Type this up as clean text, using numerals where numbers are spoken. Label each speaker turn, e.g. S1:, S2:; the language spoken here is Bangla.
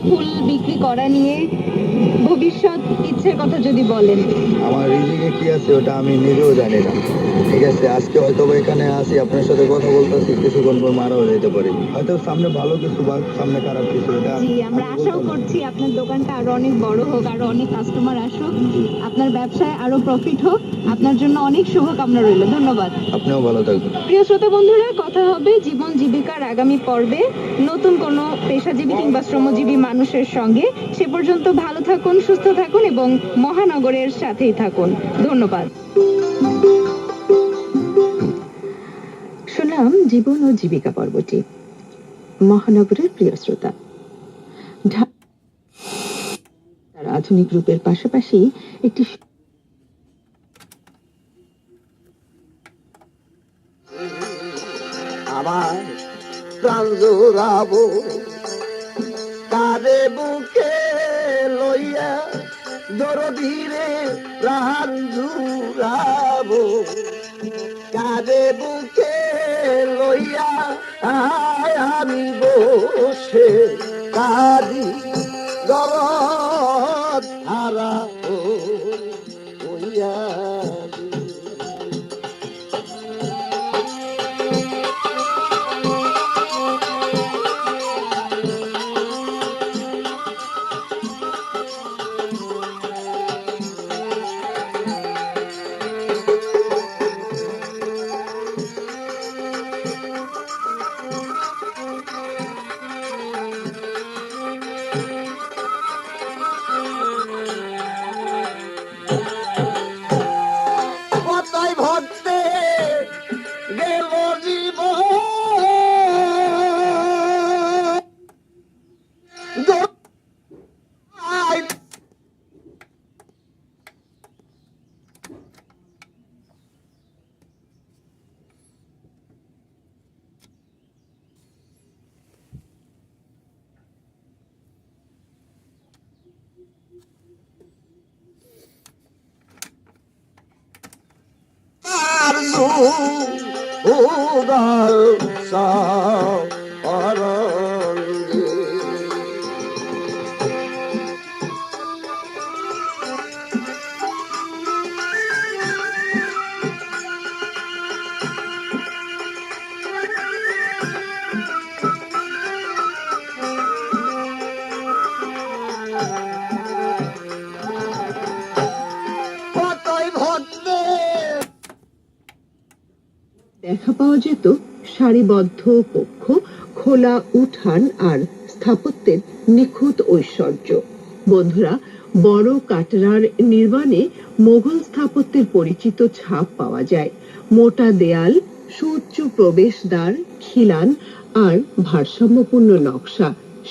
S1: ফুল বিক্রি করা নিয়ে ভবিষ্যৎ ইচ্ছের কথা যদি বলেন।
S2: আমার রিজিকে কি আছে ওটা আমি নিজেও জানি না। ঠিক আছে, আজকে হয়তো এখানে আসি, আপনার সাথে কথা বলতেছি, কিছুক্ষণ পর মারাও যেতে পারি। হয়তো সামনে ভালো কিছু বা সামনে খারাপ কিছু, এটা
S1: জি, আমরা আশাও করছি আপনার দোকানটা আরো অনেক বড় হোক, আরো অনেক কাস্টমার আসুক, আপনার ব্যবসায় আরো প্রফিট হোক। আপনার জন্য অনেক শুভকামনা রইল। ধন্যবাদ।
S2: আপনিও ভালো থাকবেন।
S1: প্রিয় শ্রোতা বন্ধুরা, কথা হবে জীবন জীবিকার আগামী পর্বে নতুন কোনো পেশাজীবী কিংবা শ্রমজীবী মানুষের সঙ্গে। সে পর্যন্ত ভালো থাকুন, সুস্থ থাকুন এবং মহানগরের সাথেই থাকুন। ধন্যবাদ। শুনলাম জীবন ও জীবিকা পর্বটি। মহানগরের প্রিয় শ্রোতা, তার আধুনিক রূপের পাশাপাশি একটি
S3: আমার প্রাণ জোড়াবো কারে বুকে লইয়া দরদিরে প্রাণ জুড়াবো কারে বুকে লইয়া আমি বসে কাঁদি দরদ হারা হইয়া
S1: দেখা পাওয়া যেত সারিবদ্ধ কক্ষ, খোলা উঠান আর স্থাপত্যের নিখুঁত ঐশ্বর্য। বন্ধুরা, বড় কাটরার নির্মাণে মোগল স্থাপত্যের পরিচিত ছাপ পাওয়া যায়। মোটা দেয়াল, সুউচ্চ প্রবেশদ্বার, খিলান আর ভারসাম্যপূর্ণ নকশা